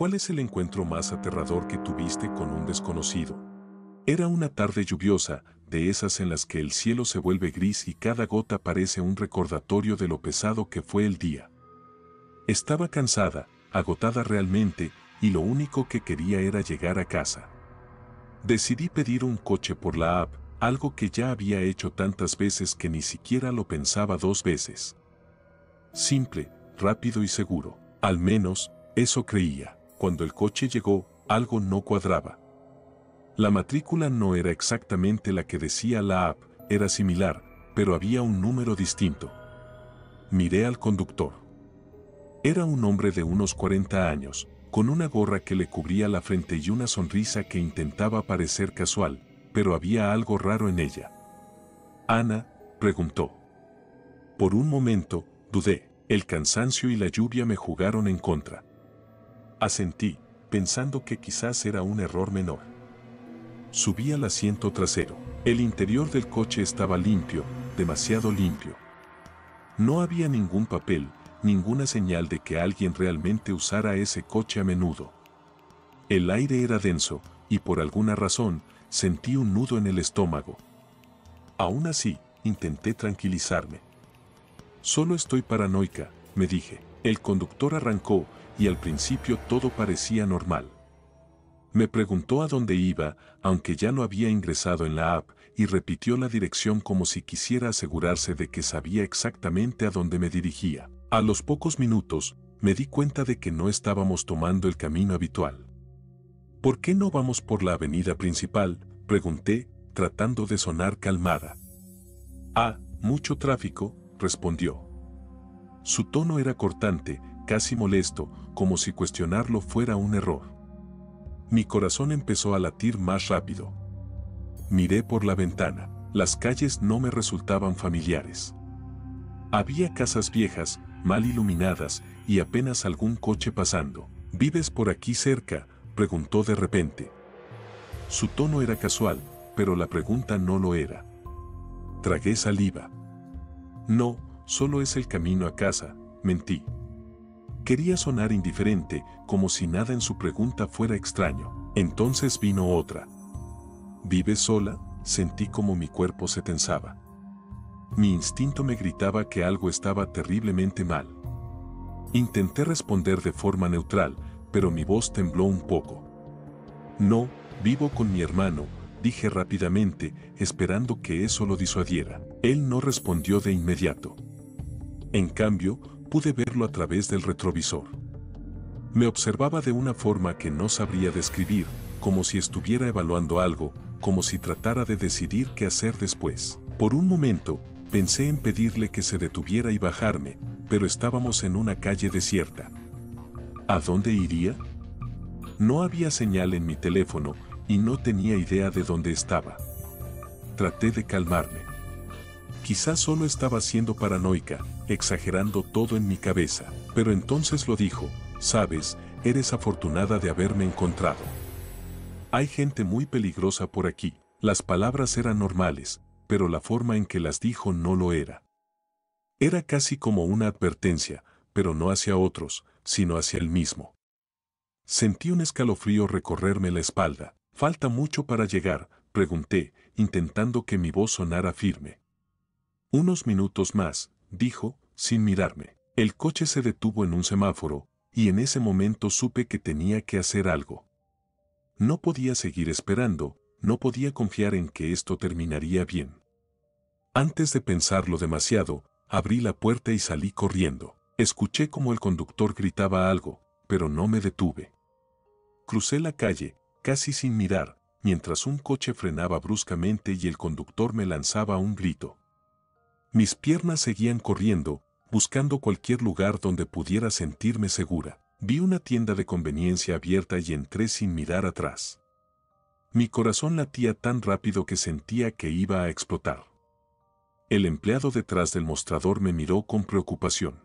¿Cuál es el encuentro más aterrador que tuviste con un desconocido? Era una tarde lluviosa, de esas en las que el cielo se vuelve gris y cada gota parece un recordatorio de lo pesado que fue el día. Estaba cansada, agotada realmente, y lo único que quería era llegar a casa. Decidí pedir un coche por la app, algo que ya había hecho tantas veces que ni siquiera lo pensaba dos veces. Simple, rápido y seguro. Al menos, eso creía. Cuando el coche llegó, algo no cuadraba. La matrícula no era exactamente la que decía la app, era similar, pero había un número distinto. Miré al conductor. Era un hombre de unos 40 años, con una gorra que le cubría la frente y una sonrisa que intentaba parecer casual, pero había algo raro en ella. «¿Ana?», preguntó. Por un momento, dudé. El cansancio y la lluvia me jugaron en contra. Asentí, pensando que quizás era un error menor. Subí al asiento trasero. El interior del coche estaba limpio, demasiado limpio. No había ningún papel, ninguna señal de que alguien realmente usara ese coche a menudo. El aire era denso, y por alguna razón, sentí un nudo en el estómago. Aún así, intenté tranquilizarme. «Solo estoy paranoica», me dije. El conductor arrancó, y al principio todo parecía normal. Me preguntó a dónde iba, aunque ya lo había ingresado en la app, y repitió la dirección como si quisiera asegurarse de que sabía exactamente a dónde me dirigía. A los pocos minutos, me di cuenta de que no estábamos tomando el camino habitual. «¿Por qué no vamos por la avenida principal?», pregunté, tratando de sonar calmada. «Ah, mucho tráfico», respondió. Su tono era cortante, casi molesto, como si cuestionarlo fuera un error. Mi corazón empezó a latir más rápido. Miré por la ventana. Las calles no me resultaban familiares. Había casas viejas, mal iluminadas, y apenas algún coche pasando. «¿Vives por aquí cerca?», preguntó de repente. Su tono era casual, pero la pregunta no lo era. Tragué saliva. «No, solo es el camino a casa», mentí. Quería sonar indiferente, como si nada en su pregunta fuera extraño. Entonces vino otra. «¿Vives sola?», sentí como mi cuerpo se tensaba. Mi instinto me gritaba que algo estaba terriblemente mal. Intenté responder de forma neutral, pero mi voz tembló un poco. «No, vivo con mi hermano», dije rápidamente, esperando que eso lo disuadiera. Él no respondió de inmediato. En cambio, pude verlo a través del retrovisor. Me observaba de una forma que no sabría describir, como si estuviera evaluando algo, como si tratara de decidir qué hacer después. Por un momento, pensé en pedirle que se detuviera y bajarme, pero estábamos en una calle desierta. ¿A dónde iría? No había señal en mi teléfono, y no tenía idea de dónde estaba. Traté de calmarme. Quizás solo estaba siendo paranoica, exagerando todo en mi cabeza, pero entonces lo dijo: «Sabes, eres afortunada de haberme encontrado. Hay gente muy peligrosa por aquí». Las palabras eran normales, pero la forma en que las dijo no lo era. Era casi como una advertencia, pero no hacia otros, sino hacia él mismo. Sentí un escalofrío recorrerme la espalda. «¿Falta mucho para llegar?», pregunté, intentando que mi voz sonara firme. «Unos minutos más», dijo, sin mirarme. El coche se detuvo en un semáforo, y en ese momento supe que tenía que hacer algo. No podía seguir esperando, no podía confiar en que esto terminaría bien. Antes de pensarlo demasiado, abrí la puerta y salí corriendo. Escuché como el conductor gritaba algo, pero no me detuve. Crucé la calle, casi sin mirar, mientras un coche frenaba bruscamente y el conductor me lanzaba un grito. Mis piernas seguían corriendo, buscando cualquier lugar donde pudiera sentirme segura. Vi una tienda de conveniencia abierta y entré sin mirar atrás. Mi corazón latía tan rápido que sentía que iba a explotar. El empleado detrás del mostrador me miró con preocupación.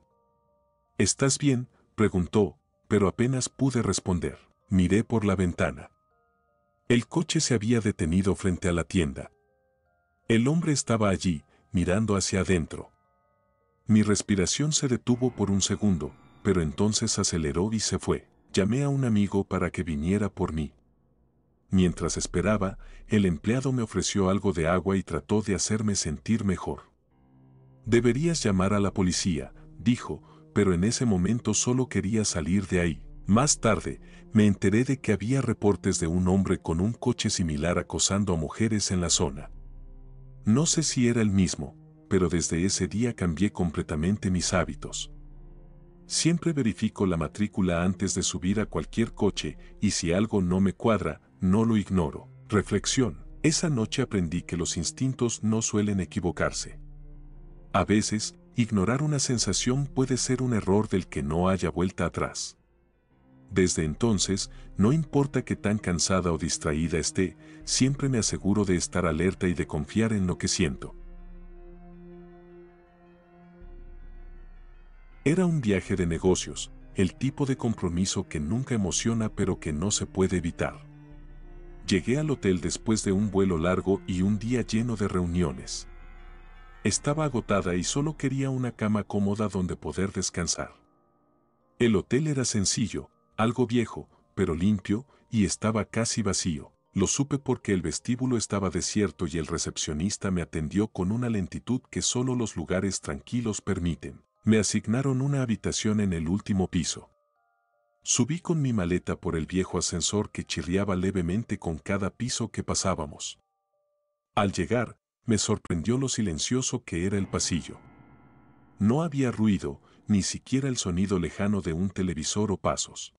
«¿Estás bien?», preguntó, pero apenas pude responder. Miré por la ventana. El coche se había detenido frente a la tienda. El hombre estaba allí, mirando hacia adentro. Mi respiración se detuvo por un segundo, pero entonces aceleró y se fue. Llamé a un amigo para que viniera por mí. Mientras esperaba, el empleado me ofreció algo de agua y trató de hacerme sentir mejor. Deberías llamar a la policía, dijo, pero en ese momento solo quería salir de ahí. Más tarde, me enteré de que había reportes de un hombre con un coche similar acosando a mujeres en la zona. No sé si era el mismo, pero desde ese día cambié completamente mis hábitos. Siempre verifico la matrícula antes de subir a cualquier coche y si algo no me cuadra, no lo ignoro. Reflexión. Esa noche aprendí que los instintos no suelen equivocarse. A veces, ignorar una sensación puede ser un error del que no haya vuelta atrás. Desde entonces, no importa qué tan cansada o distraída esté, siempre me aseguro de estar alerta y de confiar en lo que siento. Era un viaje de negocios, el tipo de compromiso que nunca emociona pero que no se puede evitar. Llegué al hotel después de un vuelo largo y un día lleno de reuniones. Estaba agotada y solo quería una cama cómoda donde poder descansar. El hotel era sencillo, algo viejo, pero limpio, y estaba casi vacío. Lo supe porque el vestíbulo estaba desierto y el recepcionista me atendió con una lentitud que solo los lugares tranquilos permiten. Me asignaron una habitación en el último piso. Subí con mi maleta por el viejo ascensor que chirriaba levemente con cada piso que pasábamos. Al llegar, me sorprendió lo silencioso que era el pasillo. No había ruido, ni siquiera el sonido lejano de un televisor o pasos.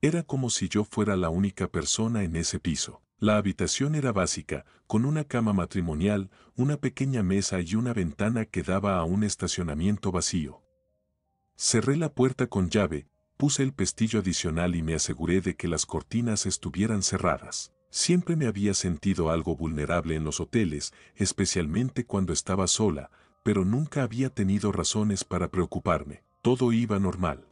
Era como si yo fuera la única persona en ese piso. La habitación era básica, con una cama matrimonial, una pequeña mesa y una ventana que daba a un estacionamiento vacío. Cerré la puerta con llave, puse el pestillo adicional y me aseguré de que las cortinas estuvieran cerradas. Siempre me había sentido algo vulnerable en los hoteles, especialmente cuando estaba sola, pero nunca había tenido razones para preocuparme. Todo iba normal.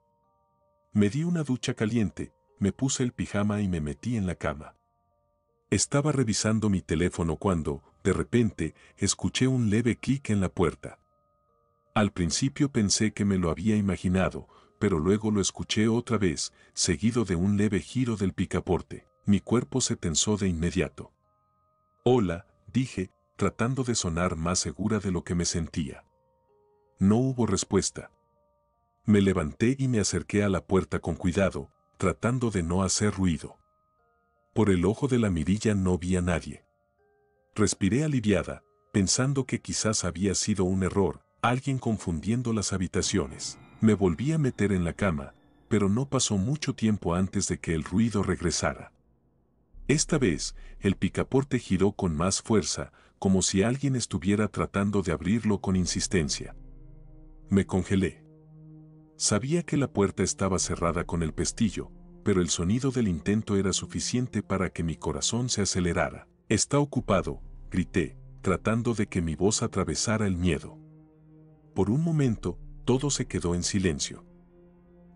Me di una ducha caliente, me puse el pijama y me metí en la cama. Estaba revisando mi teléfono cuando, de repente, escuché un leve clic en la puerta. Al principio pensé que me lo había imaginado, pero luego lo escuché otra vez, seguido de un leve giro del picaporte. Mi cuerpo se tensó de inmediato. Hola, dije, tratando de sonar más segura de lo que me sentía. No hubo respuesta. Me levanté y me acerqué a la puerta con cuidado, tratando de no hacer ruido. Por el ojo de la mirilla no vi a nadie. Respiré aliviada, pensando que quizás había sido un error, alguien confundiendo las habitaciones. Me volví a meter en la cama, pero no pasó mucho tiempo antes de que el ruido regresara. Esta vez, el picaporte giró con más fuerza, como si alguien estuviera tratando de abrirlo con insistencia. Me congelé. Sabía que la puerta estaba cerrada con el pestillo, pero el sonido del intento era suficiente para que mi corazón se acelerara. «Está ocupado», grité, tratando de que mi voz atravesara el miedo. Por un momento, todo se quedó en silencio.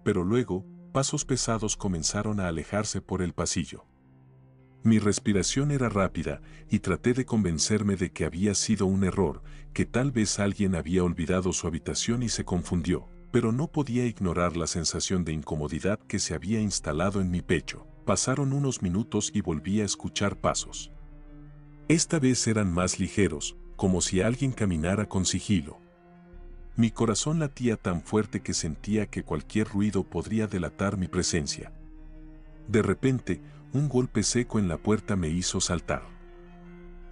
Pero luego, pasos pesados comenzaron a alejarse por el pasillo. Mi respiración era rápida y traté de convencerme de que había sido un error, que tal vez alguien había olvidado su habitación y se confundió, pero no podía ignorar la sensación de incomodidad que se había instalado en mi pecho. Pasaron unos minutos y volví a escuchar pasos. Esta vez eran más ligeros, como si alguien caminara con sigilo. Mi corazón latía tan fuerte que sentía que cualquier ruido podría delatar mi presencia. De repente, un golpe seco en la puerta me hizo saltar.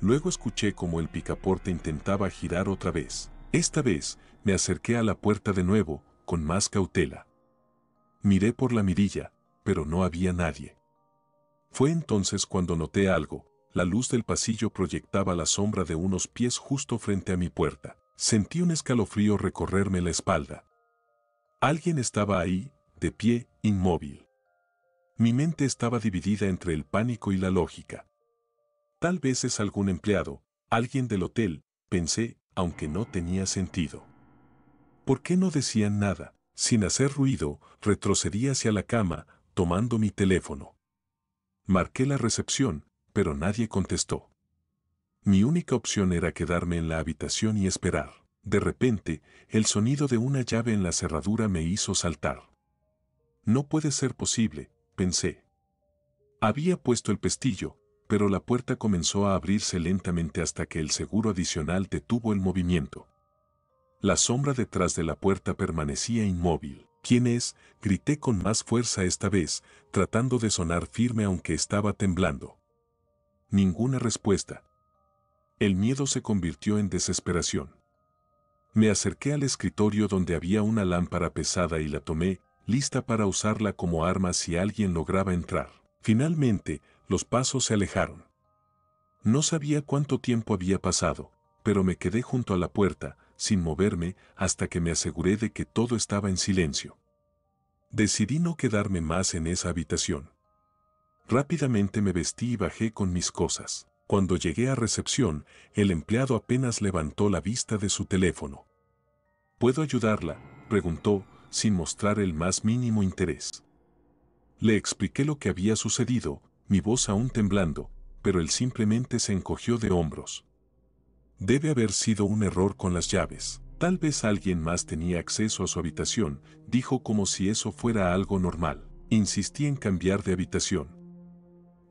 Luego escuché como el picaporte intentaba girar otra vez. Esta vez, me acerqué a la puerta de nuevo, con más cautela. Miré por la mirilla, pero no había nadie. Fue entonces cuando noté algo. La luz del pasillo proyectaba la sombra de unos pies justo frente a mi puerta. Sentí un escalofrío recorrerme la espalda. Alguien estaba ahí, de pie, inmóvil. Mi mente estaba dividida entre el pánico y la lógica. Tal vez es algún empleado, alguien del hotel, pensé, aunque no tenía sentido. ¿Por qué no decían nada? Sin hacer ruido, retrocedí hacia la cama, tomando mi teléfono. Marqué la recepción, pero nadie contestó. Mi única opción era quedarme en la habitación y esperar. De repente, el sonido de una llave en la cerradura me hizo saltar. No puede ser posible, pensé. Había puesto el pestillo, pero la puerta comenzó a abrirse lentamente hasta que el seguro adicional detuvo el movimiento. La sombra detrás de la puerta permanecía inmóvil. ¿Quién es?, grité con más fuerza esta vez, tratando de sonar firme aunque estaba temblando. Ninguna respuesta. El miedo se convirtió en desesperación. Me acerqué al escritorio donde había una lámpara pesada y la tomé, lista para usarla como arma si alguien lograba entrar. Finalmente, los pasos se alejaron. No sabía cuánto tiempo había pasado, pero me quedé junto a la puerta, sin moverme, hasta que me aseguré de que todo estaba en silencio. Decidí no quedarme más en esa habitación. Rápidamente me vestí y bajé con mis cosas. Cuando llegué a recepción, el empleado apenas levantó la vista de su teléfono. ¿Puedo ayudarla?, preguntó, sin mostrar el más mínimo interés. Le expliqué lo que había sucedido, mi voz aún temblando, pero él simplemente se encogió de hombros. Debe haber sido un error con las llaves. Tal vez alguien más tenía acceso a su habitación, dijo como si eso fuera algo normal. Insistí en cambiar de habitación.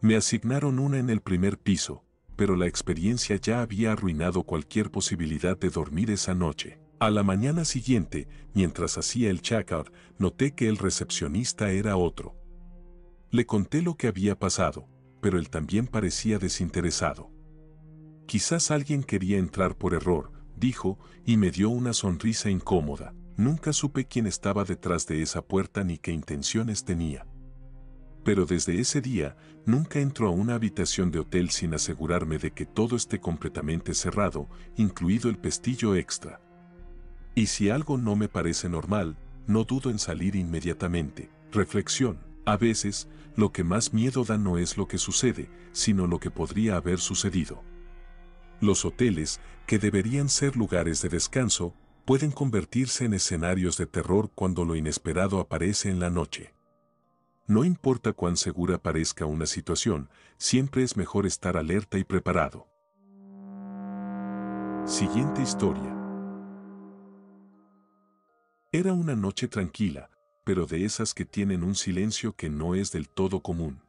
Me asignaron una en el primer piso, pero la experiencia ya había arruinado cualquier posibilidad de dormir esa noche. A la mañana siguiente, mientras hacía el check-out, noté que el recepcionista era otro. Le conté lo que había pasado, pero él también parecía desinteresado. Quizás alguien quería entrar por error, dijo, y me dio una sonrisa incómoda. Nunca supe quién estaba detrás de esa puerta ni qué intenciones tenía. Pero desde ese día, nunca entro a una habitación de hotel sin asegurarme de que todo esté completamente cerrado, incluido el pestillo extra. Y si algo no me parece normal, no dudo en salir inmediatamente. Reflexión. A veces, lo que más miedo da no es lo que sucede, sino lo que podría haber sucedido. Los hoteles, que deberían ser lugares de descanso, pueden convertirse en escenarios de terror cuando lo inesperado aparece en la noche. No importa cuán segura parezca una situación, siempre es mejor estar alerta y preparado. Siguiente historia. Era una noche tranquila, pero de esas que tienen un silencio que no es del todo común.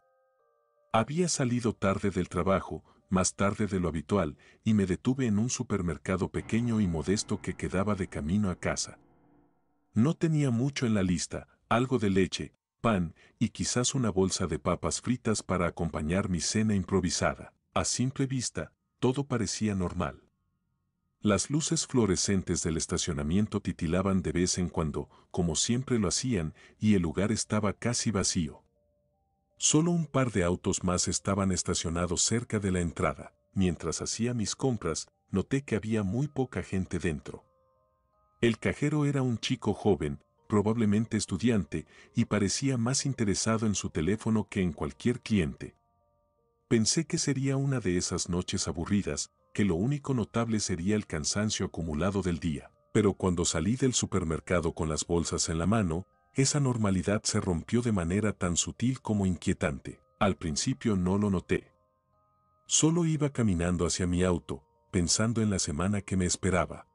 Había salido tarde del trabajo, más tarde de lo habitual, y me detuve en un supermercado pequeño y modesto que quedaba de camino a casa. No tenía mucho en la lista, algo de leche, pan y quizás una bolsa de papas fritas para acompañar mi cena improvisada. A simple vista, todo parecía normal. Las luces fluorescentes del estacionamiento titilaban de vez en cuando, como siempre lo hacían, y el lugar estaba casi vacío. Solo un par de autos más estaban estacionados cerca de la entrada. Mientras hacía mis compras, noté que había muy poca gente dentro. El cajero era un chico joven, probablemente estudiante, y parecía más interesado en su teléfono que en cualquier cliente. Pensé que sería una de esas noches aburridas, que lo único notable sería el cansancio acumulado del día. Pero cuando salí del supermercado con las bolsas en la mano, esa normalidad se rompió de manera tan sutil como inquietante. Al principio no lo noté. Solo iba caminando hacia mi auto, pensando en la semana que me esperaba.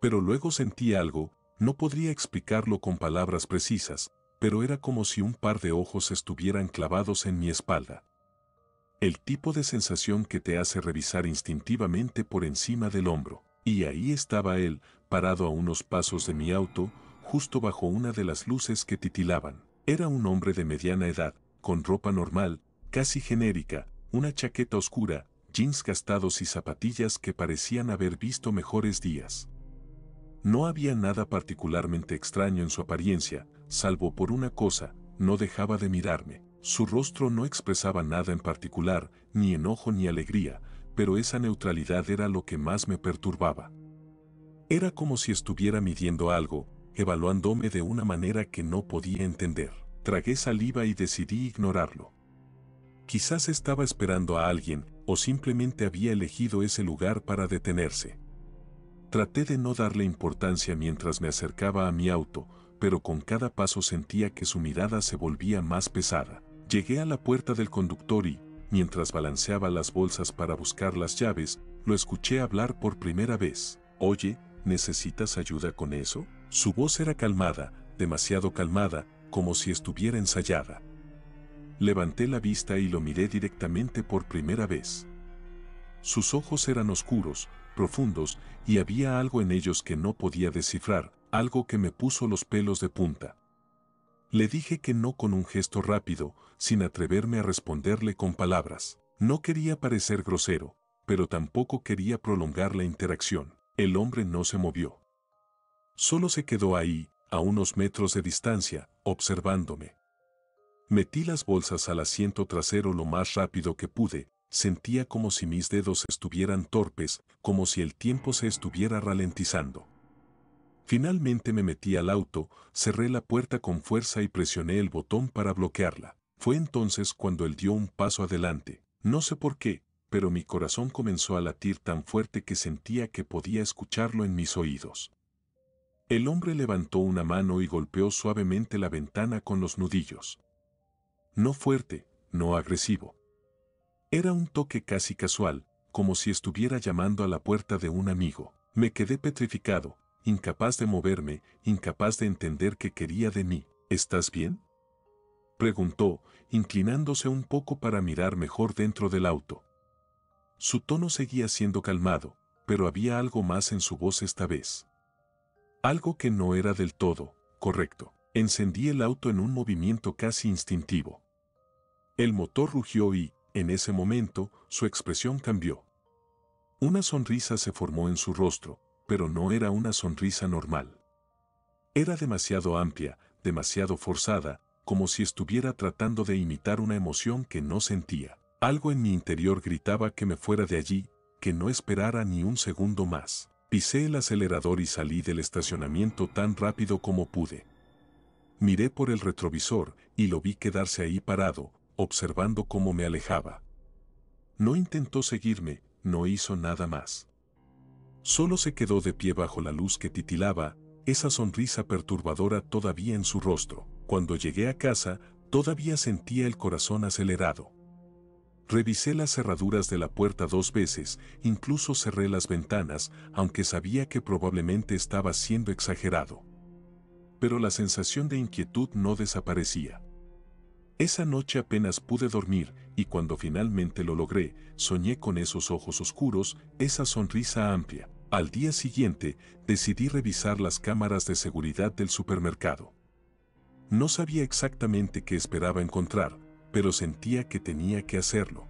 Pero luego sentí algo, no podría explicarlo con palabras precisas, pero era como si un par de ojos estuvieran clavados en mi espalda. El tipo de sensación que te hace revisar instintivamente por encima del hombro. Y ahí estaba él, parado a unos pasos de mi auto, justo bajo una de las luces que titilaban. Era un hombre de mediana edad, con ropa normal, casi genérica, una chaqueta oscura, jeans gastados y zapatillas que parecían haber visto mejores días. No había nada particularmente extraño en su apariencia, salvo por una cosa, no dejaba de mirarme. Su rostro no expresaba nada en particular, ni enojo ni alegría, pero esa neutralidad era lo que más me perturbaba. Era como si estuviera midiendo algo, evaluándome de una manera que no podía entender. Tragué saliva y decidí ignorarlo. Quizás estaba esperando a alguien, o simplemente había elegido ese lugar para detenerse. Traté de no darle importancia mientras me acercaba a mi auto, pero con cada paso sentía que su mirada se volvía más pesada. Llegué a la puerta del conductor y, mientras balanceaba las bolsas para buscar las llaves, lo escuché hablar por primera vez. Oye, ¿necesitas ayuda con eso? Su voz era calmada, demasiado calmada, como si estuviera ensayada. Levanté la vista y lo miré directamente por primera vez. Sus ojos eran oscuros, profundos, y había algo en ellos que no podía descifrar, algo que me puso los pelos de punta. Le dije que no con un gesto rápido, sin atreverme a responderle con palabras. No quería parecer grosero, pero tampoco quería prolongar la interacción. El hombre no se movió. Solo se quedó ahí, a unos metros de distancia, observándome. Metí las bolsas al asiento trasero lo más rápido que pude. Sentía como si mis dedos estuvieran torpes, como si el tiempo se estuviera ralentizando. Finalmente me metí al auto, cerré la puerta con fuerza y presioné el botón para bloquearla. Fue entonces cuando él dio un paso adelante. No sé por qué, pero mi corazón comenzó a latir tan fuerte que sentía que podía escucharlo en mis oídos. El hombre levantó una mano y golpeó suavemente la ventana con los nudillos. No fuerte, no agresivo. Era un toque casi casual, como si estuviera llamando a la puerta de un amigo. Me quedé petrificado, incapaz de moverme, incapaz de entender qué quería de mí. ¿Estás bien?, preguntó, inclinándose un poco para mirar mejor dentro del auto. Su tono seguía siendo calmado, pero había algo más en su voz esta vez. Algo que no era del todo correcto. Encendí el auto en un movimiento casi instintivo. El motor rugió y, en ese momento, su expresión cambió. Una sonrisa se formó en su rostro, pero no era una sonrisa normal. Era demasiado amplia, demasiado forzada, como si estuviera tratando de imitar una emoción que no sentía. Algo en mi interior gritaba que me fuera de allí, que no esperara ni un segundo más. Pisé el acelerador y salí del estacionamiento tan rápido como pude. Miré por el retrovisor y lo vi quedarse ahí parado, observando cómo me alejaba. No intentó seguirme, no hizo nada más. Solo se quedó de pie bajo la luz que titilaba, esa sonrisa perturbadora todavía en su rostro. Cuando llegué a casa, todavía sentía el corazón acelerado. Revisé las cerraduras de la puerta 2 veces, incluso cerré las ventanas, aunque sabía que probablemente estaba siendo exagerado. Pero la sensación de inquietud no desaparecía. Esa noche apenas pude dormir, y cuando finalmente lo logré, soñé con esos ojos oscuros, esa sonrisa amplia. Al día siguiente, decidí revisar las cámaras de seguridad del supermercado. No sabía exactamente qué esperaba encontrar, pero sentía que tenía que hacerlo.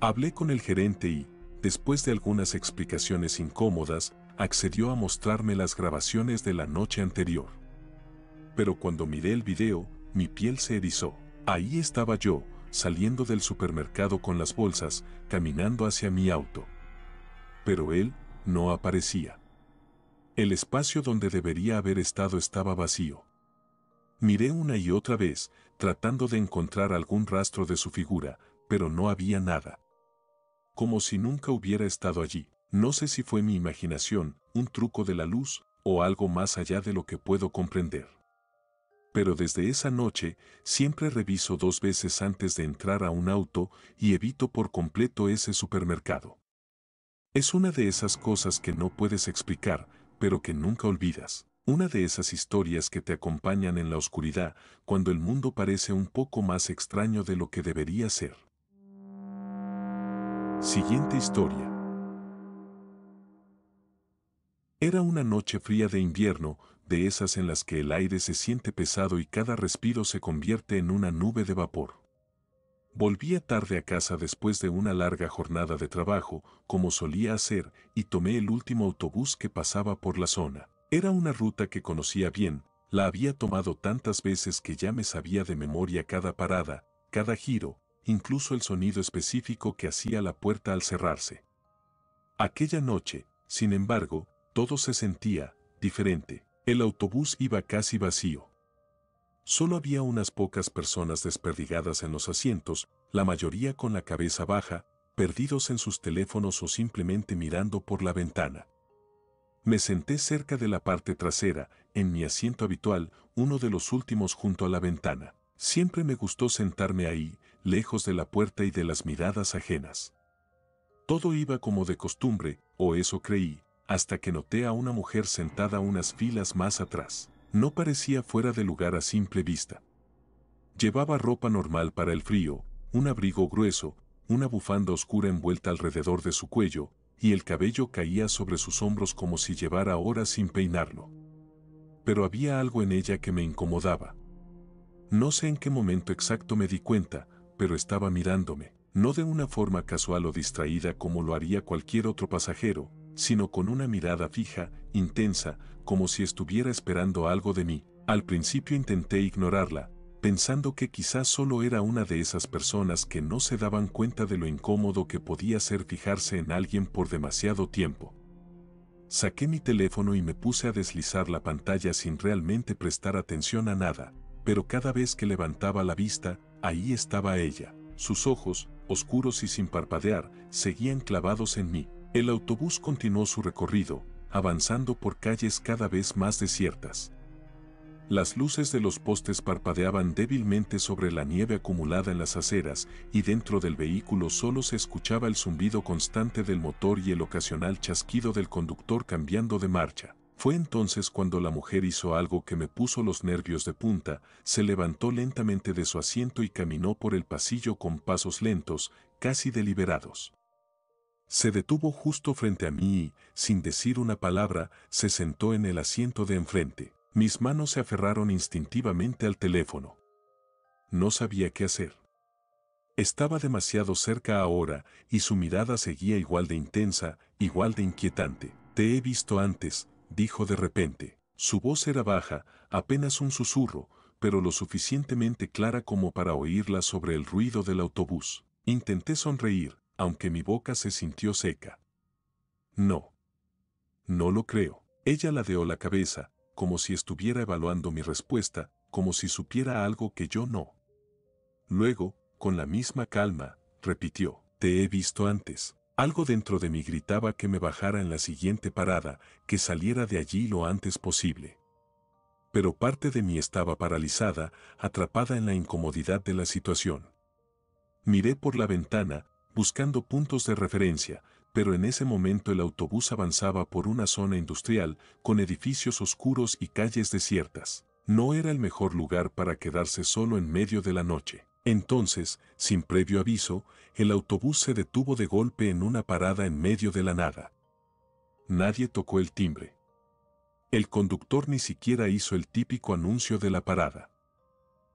Hablé con el gerente y, después de algunas explicaciones incómodas, accedió a mostrarme las grabaciones de la noche anterior. Pero cuando miré el video, mi piel se erizó. Ahí estaba yo, saliendo del supermercado con las bolsas, caminando hacia mi auto. Pero él no aparecía. El espacio donde debería haber estado estaba vacío. Miré una y otra vez, tratando de encontrar algún rastro de su figura, pero no había nada. Como si nunca hubiera estado allí. No sé si fue mi imaginación, un truco de la luz, o algo más allá de lo que puedo comprender. Pero desde esa noche, siempre reviso 2 veces antes de entrar a un auto y evito por completo ese supermercado. Es una de esas cosas que no puedes explicar, pero que nunca olvidas. Una de esas historias que te acompañan en la oscuridad, cuando el mundo parece un poco más extraño de lo que debería ser. Siguiente historia. Era una noche fría de invierno, de esas en las que el aire se siente pesado y cada respiro se convierte en una nube de vapor. Volvía tarde a casa después de una larga jornada de trabajo, como solía hacer, y tomé el último autobús que pasaba por la zona. Era una ruta que conocía bien, la había tomado tantas veces que ya me sabía de memoria cada parada, cada giro, incluso el sonido específico que hacía la puerta al cerrarse. Aquella noche, sin embargo, todo se sentía diferente. El autobús iba casi vacío. Solo había unas pocas personas desperdigadas en los asientos, la mayoría con la cabeza baja, perdidos en sus teléfonos o simplemente mirando por la ventana. Me senté cerca de la parte trasera, en mi asiento habitual, uno de los últimos junto a la ventana. Siempre me gustó sentarme ahí, lejos de la puerta y de las miradas ajenas. Todo iba como de costumbre, o eso creí, hasta que noté a una mujer sentada unas filas más atrás. No parecía fuera de lugar a simple vista. Llevaba ropa normal para el frío, un abrigo grueso, una bufanda oscura envuelta alrededor de su cuello, y el cabello caía sobre sus hombros como si llevara horas sin peinarlo. Pero había algo en ella que me incomodaba. No sé en qué momento exacto me di cuenta, pero estaba mirándome, no de una forma casual o distraída como lo haría cualquier otro pasajero, sino con una mirada fija, intensa, como si estuviera esperando algo de mí. Al principio intenté ignorarla, pensando que quizás solo era una de esas personas que no se daban cuenta de lo incómodo que podía ser fijarse en alguien por demasiado tiempo. Saqué mi teléfono y me puse a deslizar la pantalla sin realmente prestar atención a nada, pero cada vez que levantaba la vista, ahí estaba ella. Sus ojos, oscuros y sin parpadear, seguían clavados en mí. El autobús continuó su recorrido, avanzando por calles cada vez más desiertas. Las luces de los postes parpadeaban débilmente sobre la nieve acumulada en las aceras, y dentro del vehículo solo se escuchaba el zumbido constante del motor y el ocasional chasquido del conductor cambiando de marcha. Fue entonces cuando la mujer hizo algo que me puso los nervios de punta, se levantó lentamente de su asiento y caminó por el pasillo con pasos lentos, casi deliberados. Se detuvo justo frente a mí y, sin decir una palabra, se sentó en el asiento de enfrente. Mis manos se aferraron instintivamente al teléfono. No sabía qué hacer. Estaba demasiado cerca ahora y su mirada seguía igual de intensa, igual de inquietante. Te he visto antes, dijo de repente. Su voz era baja, apenas un susurro, pero lo suficientemente clara como para oírla sobre el ruido del autobús. Intenté sonreír, aunque mi boca se sintió seca. No. No lo creo. Ella ladeó la cabeza, como si estuviera evaluando mi respuesta, como si supiera algo que yo no. Luego, con la misma calma, repitió, te he visto antes. Algo dentro de mí gritaba que me bajara en la siguiente parada, que saliera de allí lo antes posible. Pero parte de mí estaba paralizada, atrapada en la incomodidad de la situación. Miré por la ventana, buscando puntos de referencia, pero en ese momento el autobús avanzaba por una zona industrial, con edificios oscuros y calles desiertas. No era el mejor lugar para quedarse solo en medio de la noche. Entonces, sin previo aviso, el autobús se detuvo de golpe en una parada en medio de la nada. Nadie tocó el timbre. El conductor ni siquiera hizo el típico anuncio de la parada.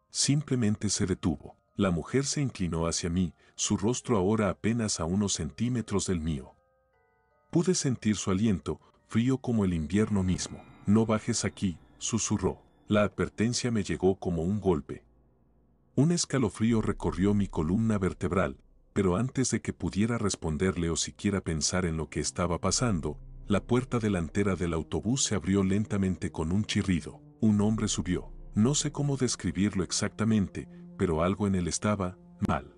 Simplemente se detuvo. La mujer se inclinó hacia mí, su rostro ahora apenas a unos centímetros del mío. Pude sentir su aliento, frío como el invierno mismo. No bajes aquí, susurró. La advertencia me llegó como un golpe. Un escalofrío recorrió mi columna vertebral, pero antes de que pudiera responderle o siquiera pensar en lo que estaba pasando, la puerta delantera del autobús se abrió lentamente con un chirrido. Un hombre subió. No sé cómo describirlo exactamente, pero algo en él estaba mal.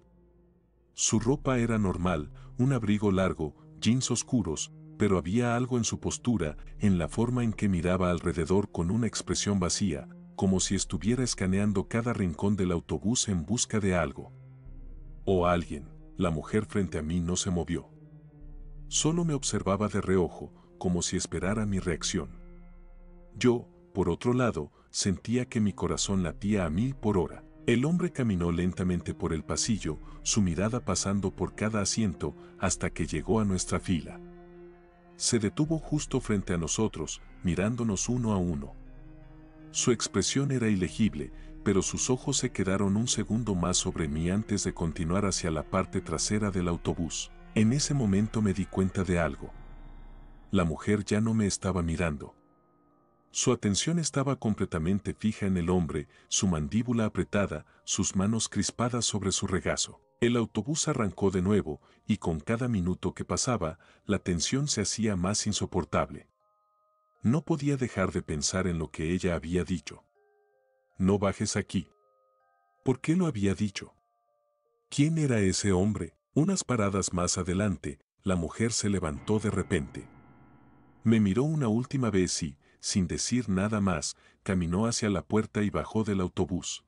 Su ropa era normal, un abrigo largo, jeans oscuros, pero había algo en su postura, en la forma en que miraba alrededor con una expresión vacía, como si estuviera escaneando cada rincón del autobús en busca de algo. O alguien. La mujer frente a mí no se movió. Solo me observaba de reojo, como si esperara mi reacción. Yo, por otro lado, sentía que mi corazón latía a 1000 por hora. El hombre caminó lentamente por el pasillo, su mirada pasando por cada asiento hasta que llegó a nuestra fila. Se detuvo justo frente a nosotros, mirándonos uno a uno. Su expresión era ilegible, pero sus ojos se quedaron un segundo más sobre mí antes de continuar hacia la parte trasera del autobús. En ese momento me di cuenta de algo. La mujer ya no me estaba mirando. Su atención estaba completamente fija en el hombre, su mandíbula apretada, sus manos crispadas sobre su regazo. El autobús arrancó de nuevo, y con cada minuto que pasaba, la tensión se hacía más insoportable. No podía dejar de pensar en lo que ella había dicho. No bajes aquí. ¿Por qué lo había dicho? ¿Quién era ese hombre? Unas paradas más adelante, la mujer se levantó de repente. Me miró una última vez y, sin decir nada más, caminó hacia la puerta y bajó del autobús.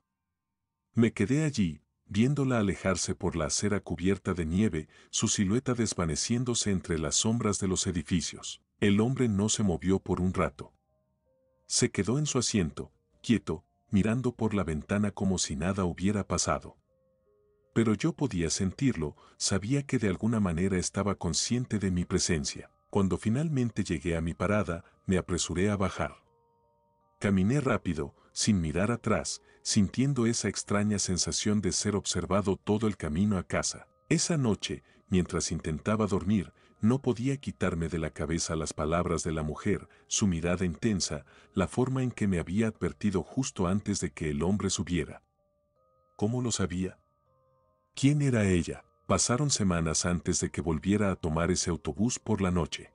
Me quedé allí, viéndola alejarse por la acera cubierta de nieve, su silueta desvaneciéndose entre las sombras de los edificios. El hombre no se movió por un rato. Se quedó en su asiento, quieto, mirando por la ventana como si nada hubiera pasado. Pero yo podía sentirlo, sabía que de alguna manera estaba consciente de mi presencia. Cuando finalmente llegué a mi parada, me apresuré a bajar. Caminé rápido, sin mirar atrás, sintiendo esa extraña sensación de ser observado todo el camino a casa. Esa noche, mientras intentaba dormir, no podía quitarme de la cabeza las palabras de la mujer, su mirada intensa, la forma en que me había advertido justo antes de que el hombre subiera. ¿Cómo lo sabía? ¿Quién era ella? Pasaron semanas antes de que volviera a tomar ese autobús por la noche.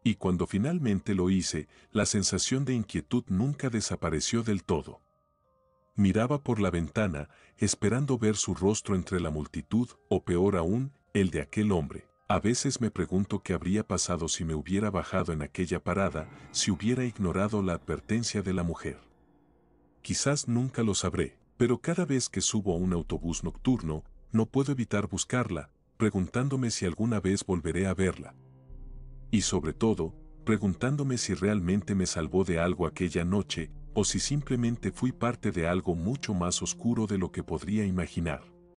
Y cuando finalmente lo hice, la sensación de inquietud nunca desapareció del todo. Miraba por la ventana, esperando ver su rostro entre la multitud, o peor aún, el de aquel hombre. A veces me pregunto qué habría pasado si me hubiera bajado en aquella parada, si hubiera ignorado la advertencia de la mujer. Quizás nunca lo sabré, pero cada vez que subo a un autobús nocturno, no puedo evitar buscarla, preguntándome si alguna vez volveré a verla. Y sobre todo, preguntándome si realmente me salvó de algo aquella noche, o si simplemente fui parte de algo mucho más oscuro de lo que podría imaginar.